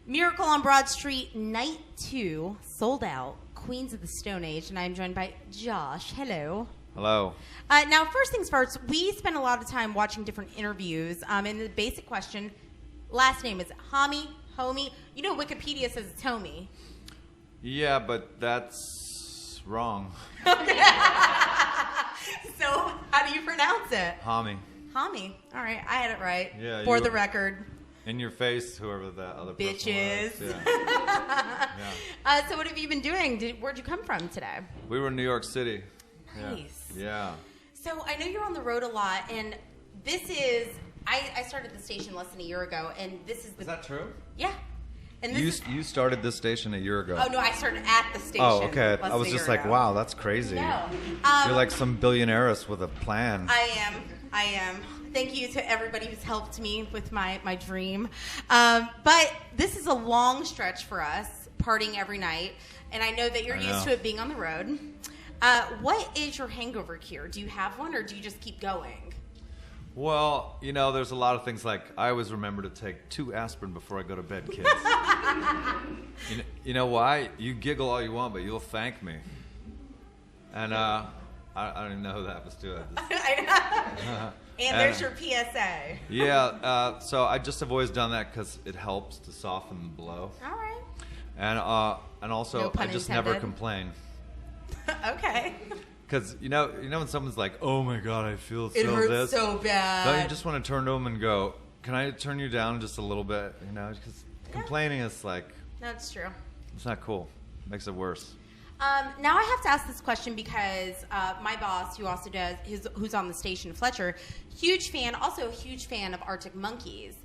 Miracle on Broad Street, night 2, sold out. Queens of the Stone Age, and I'm joined by Josh. Hello. Hello. Now, first things first, we spend a lot of time watching different interviews, and the basic question, last name is Homme, Homie. You know, Wikipedia says it's Homie. Yeah, but that's wrong. So, how do you pronounce it? Homme. Homme. All right, I had it right. Yeah, For the record. In your face, whoever that other Bitches. person was. Yeah. Yeah. So what have you been doing? Where'd you come from today? We were in New York City. Nice. Yeah. So I know you're on the road a lot, and this is, I started the station less than a year ago, and this is the... Is that true? Yeah. And this You started this station a year ago. Oh, no, I started at the station. Oh, okay. less I was than a just year like, ago. wow, that's crazy. No. You're like some billionaires with a plan. I am. Thank you to everybody who's helped me with my dream. But this is a long stretch for us, partying every night. And I know that you're used to it being on the road. What is your hangover cure? Do you have one, or do you just keep going? Well, you know, there's a lot of things like I always remember to take 2 aspirin before I go to bed, kids. You know why? You giggle all you want, but you'll thank me. And I don't even know who that was to. And there's your PSA. Yeah, so I just have always done that because it helps to soften the blow. All right. And also, No pun I just intended. never complain. Okay. Because you know when someone's like, "Oh my God, I feel It so hurts this," so bad. don't you just want to turn to them and go, "Can I turn you down just a little bit?" You know, because complaining is like, That's true. it's not cool. It makes it worse. Now I have to ask this question because my boss, who also does, who's on the station, Fletcher, huge fan, also a huge fan of Arctic Monkeys,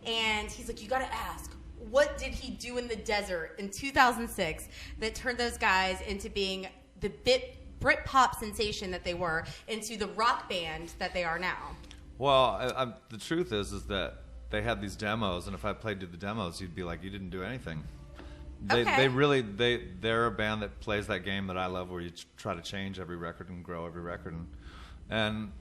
and he's like, you got to ask, what did he do in the desert in 2006 that turned those guys into being the Britpop sensation that they were into the rock band that they are now? Well, the truth is that they had these demos, and if I played you the demos, you'd be like, you didn't do anything. They're a band that plays that game that I love, where you try to change every record and grow every record, and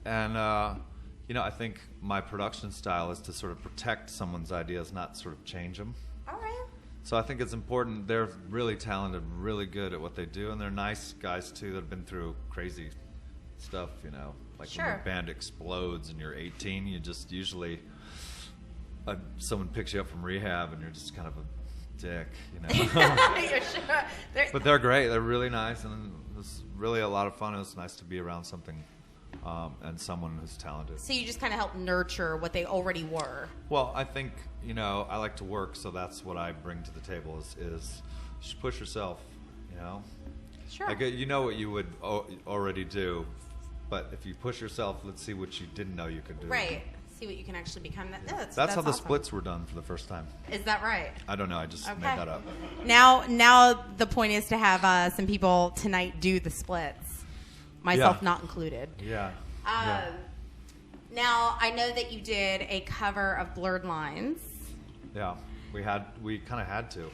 you know, I think my production style is to sort of protect someone's ideas, not sort of change them. All right. So I think it's important. They're really talented, really good at what they do, and they're nice guys too that have been through crazy stuff. You know, like when your band explodes and you're 18, you just usually someone picks you up from rehab and you're just kind of a dick, you know. You're sure. But they're great. They're really nice, and it was really a lot of fun. It was nice to be around something and someone who's talented. So you just kind of help nurture what they already were. Well, I think, you know, I like to work, so that's what I bring to the table is just push yourself, you know. Sure. Like, you know what you would already do, but if you push yourself, let's see what you didn't know you could do. Right. See what you can actually become. That's how the awesome. splits were done for the first time. Is that right? I don't know. I just made that up. Now the point is to have some people tonight do the splits, myself not included. Yeah. Now I know that you did a cover of Blurred Lines. Yeah, we kind of had to.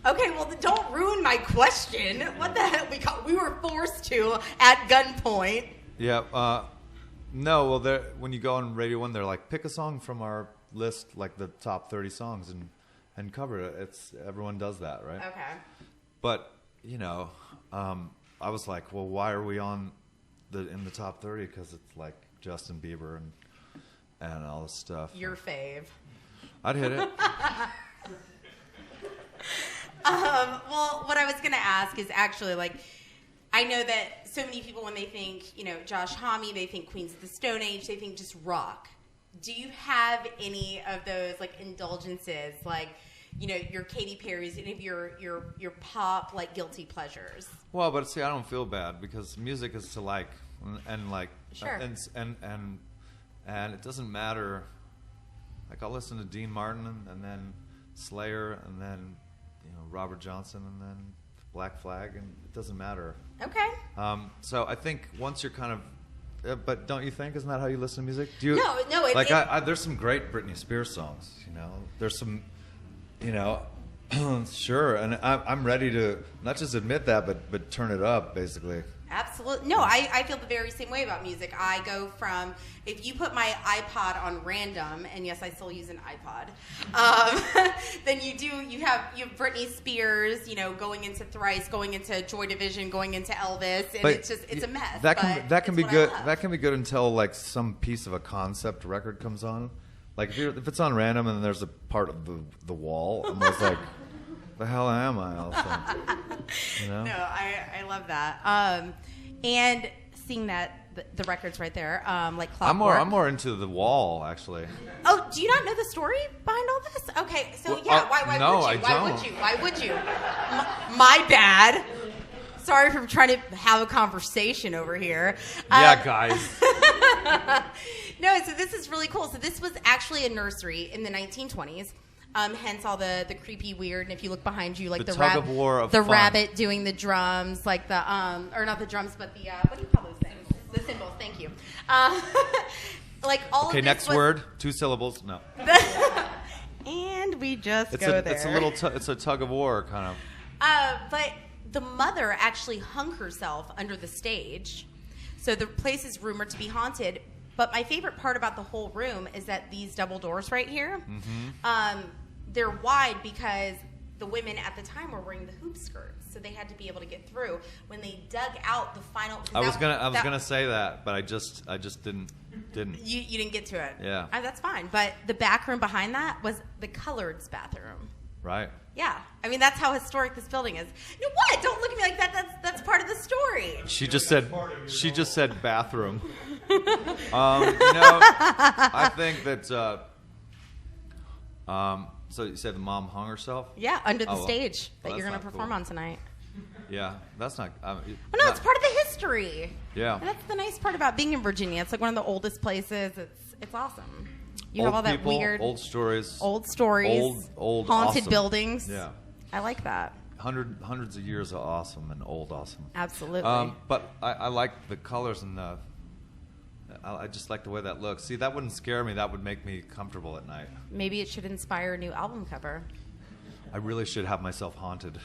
Okay, well don't ruin my question. What the hell? We were forced to at gunpoint. Yeah. No, well, when you go on Radio 1, they're like, pick a song from our list, like the top 30 songs, and cover it. Everyone does that, right? Okay. But, you know, I was like, well, why are we in the top 30? Because it's like Justin Bieber and all this stuff. Your fave. I'd hit it. Well, what I was going to ask is actually, like, I know that so many people, when they think, you know, Josh Homme, they think Queens of the Stone Age, they think just rock. Do you have any of those, like, indulgences, like, you know, your Katy Perry's, any of your pop, like, guilty pleasures? Well, but see, I don't feel bad because music is to like, and like, sure. And it doesn't matter. Like, I'll listen to Dean Martin and then Slayer and then, you know, Robert Johnson and then Black Flag, and it doesn't matter. Okay. So I think once you're kind of, but don't you think, isn't that how you listen to music? Do you? No. Like, there's some great Britney Spears songs, you know. There's some, you know, sure, and I'm ready to not just admit that, but turn it up, basically. Absolutely. No, I feel the very same way about music. I go from, if you put my iPod on random, and yes, I still use an iPod, then you have Britney Spears, going into Thrice, going into Joy Division, going into Elvis, and but it's a mess. That can be good. That can be good until like some piece of a concept record comes on. Like if it's on random and there's a part of the wall, I'm always like, the hell am I also? No, I love that. And seeing that the record's right there, like Clockwork. I'm more into the wall actually. Oh, do you not know the story behind all this? Okay, so well, yeah, why would you? My bad. Sorry for trying to have a conversation over here. Yeah, guys. No, so this is really cool. So this was actually a nursery in the 1920s. Hence all the creepy weird, and if you look behind you, like the tug of war of the fun. rabbit doing the drums, like the or not the drums, but the what do you call those things? The cymbals. Thank you. Like all. Okay, of this next word, 2 syllables. No. And we just it's go a, there. It's a little. It's a tug of war kind of. But the mother actually hung herself under the stage, so the place is rumored to be haunted. But my favorite part about the whole room is that these double doors right here, they're wide because the women at the time were wearing the hoop skirts, so they had to be able to get through. When they dug out the final, I was gonna say that, but I just didn't. You didn't get to it. Yeah, that's fine. But the back room behind that was the colored's bathroom. Right. Yeah, I mean that's how historic this building is. No, what? Don't look at me like that. That's part of the story. She just said bathroom. I think that. So you said the mom hung herself? Yeah, under the stage that you're going to perform cool. on tonight. Yeah, that's not. No, it's part of the history. Yeah, and that's the nice part about being in Virginia. It's like one of the oldest places. It's awesome. You old have all that people, weird old stories, old haunted awesome. Buildings. Yeah, I like that. Hundreds of years of awesome and old awesome. Absolutely. But I like the colors and I just like the way that looks. See, that wouldn't scare me. That would make me comfortable at night. Maybe it should inspire a new album cover. I really should have myself haunted.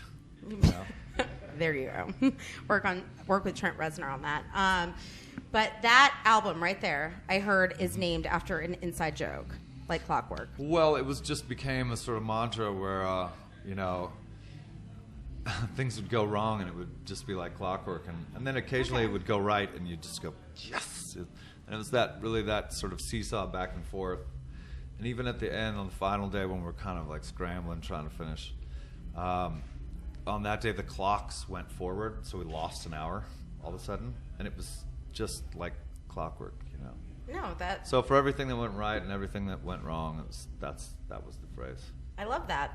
There you go. Work with Trent Reznor on that. But that album right there, I heard, is named after an inside joke, like Clockwork. Well, it just became a sort of mantra where, things would go wrong and it would just be like clockwork. And then occasionally it would go right and you'd just go, yes! And it was that sort of seesaw back and forth. And even at the end, on the final day when we're kind of like scrambling, trying to finish, on that day the clocks went forward, so we lost an hour all of a sudden. And it was just like clockwork, No, that. So for everything that went right and everything that went wrong, that was the phrase. I love that.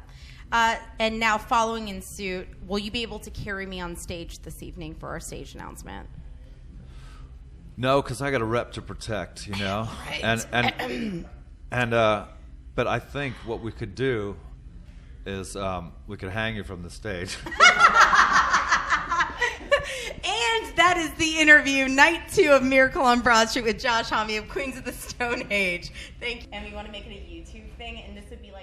And now, following in suit, will you be able to carry me on stage this evening for our stage announcement? No, because I got a rep to protect, Right. But I think what we could do is we could hang you from the stage. And that is the interview, night 2 of Miracle on Broad Street with Josh Homme of Queens of the Stone Age. Thank you. And we want to make it a YouTube thing, and this would be like